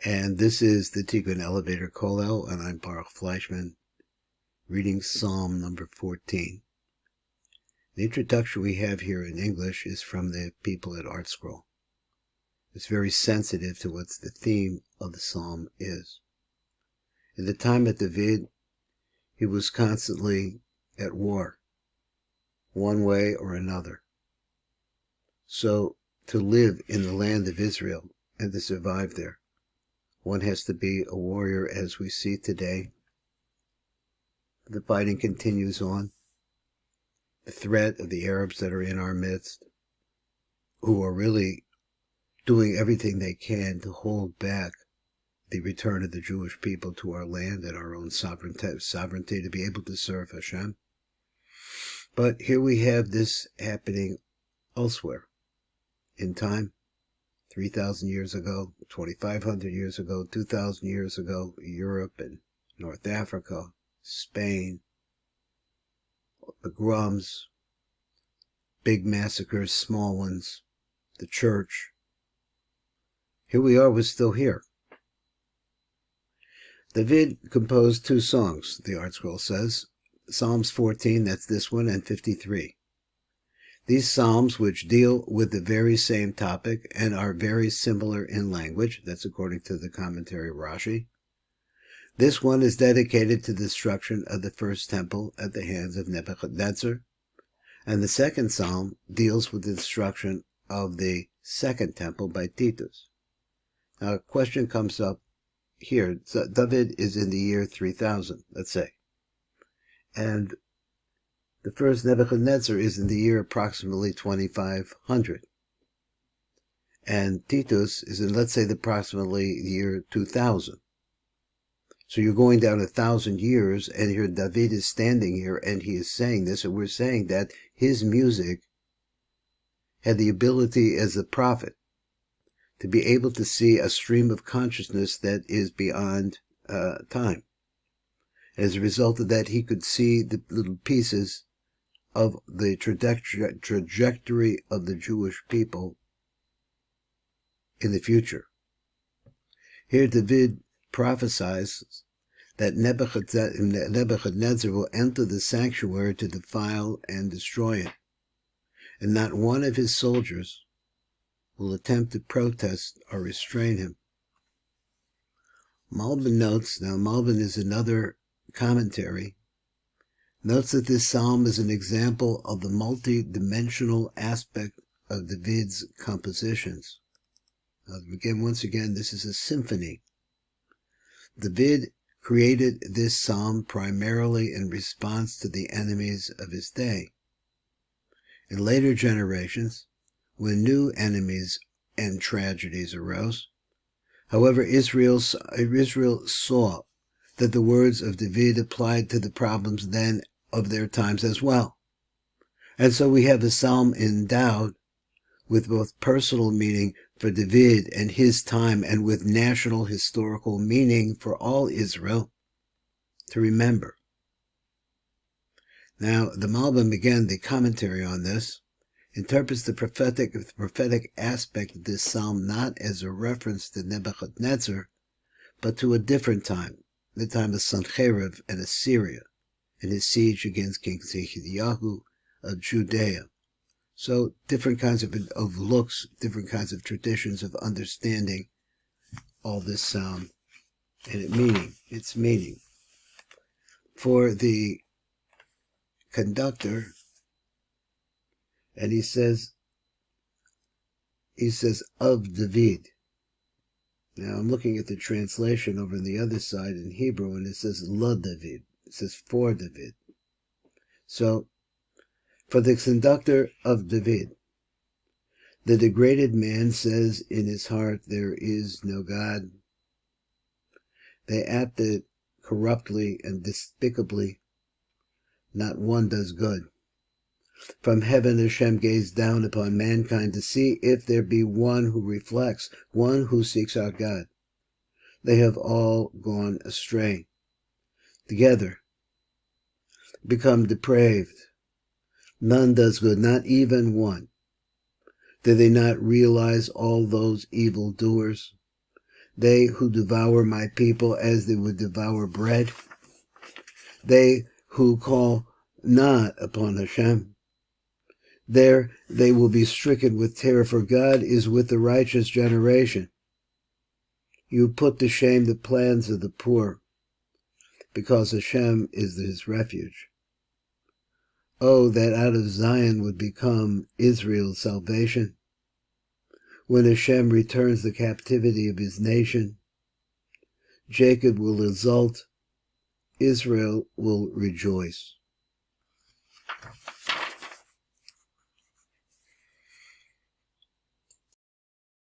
And this is the Tikkun Elevator Kollel, and I'm Baruch Fleischman, reading Psalm number 14. The introduction we have here in English is from the people at ArtScroll. It's very sensitive to what the theme of the psalm is. In the time of David, he was constantly at war, one way or another. So, to live in the land of Israel and to survive there, one has to be a warrior, as we see today. The fighting continues on. The threat of the Arabs that are in our midst, who are really doing everything they can to hold back the return of the Jewish people to our land and our own sovereignty to be able to serve Hashem. But here we have this happening elsewhere in time, 3,000 years ago, 2,500 years ago, 2,000 years ago, Europe and North Africa, Spain, pogroms, big massacres, small ones, the church. Here we are, we're still here. David composed 2 songs, the ArtScroll says. Psalms 14, that's this one, and 53. These psalms, which deal with the very same topic and are very similar in language, that's according to the commentary Rashi. This one is dedicated to the destruction of the first temple at the hands of Nebuchadnezzar, and the second psalm deals with the destruction of the second temple by Titus. Now, a question comes up here. So David is in the year 3000, let's say, and the first Nebuchadnezzar is in the year approximately 2500. And Titus is in, let's say, approximately the year 2000. So you're going down 1,000 years, and here David is standing here, and he is saying this, and we're saying that his music had the ability as a prophet to be able to see a stream of consciousness that is beyond time. As a result of that, he could see the little pieces of the trajectory of the Jewish people in the future. Here David prophesies that Nebuchadnezzar will enter the sanctuary to defile and destroy it, and not one of his soldiers will attempt to protest or restrain him. Malbin notes, now Malbin is another commentary, notes that this psalm is an example of the multi-dimensional aspect of David's compositions. Now, once again, this is a symphony. David created this psalm primarily in response to the enemies of his day. In later generations, when new enemies and tragedies arose, however, Israel saw that the words of David applied to the problems then of their times as well. And so we have a psalm endowed with both personal meaning for David and his time, and with national historical meaning for all Israel to remember. Now, the Malbim, again, the commentary on this, interprets the prophetic aspect of this psalm not as a reference to Nebuchadnezzar, but to a different time, the time of Sennacherib and Assyria, and his siege against King Zedekiah of Judea. So different kinds of looks, different kinds of traditions of understanding all this psalm and its meaning. For the conductor, and he says of David. Now I'm looking at the translation over on the other side in Hebrew, and it says la David. It says for David. So, for the conductor of David, the degraded man says in his heart, there is no God. They acted corruptly and despicably. Not one does good. From heaven Hashem gazed down upon mankind to see if there be one who reflects, one who seeks out God. They have all gone astray. Together, become depraved. None does good, not even one. Do they not realize all those evildoers? they who devour my people as they would devour bread, they who call not upon Hashem. There they will be stricken with terror, for God is with the righteous generation. You put to shame the plans of the poor, because Hashem is his refuge. Oh, that out of Zion would become Israel's salvation. When Hashem returns the captivity of his nation, Jacob will exult, Israel will rejoice.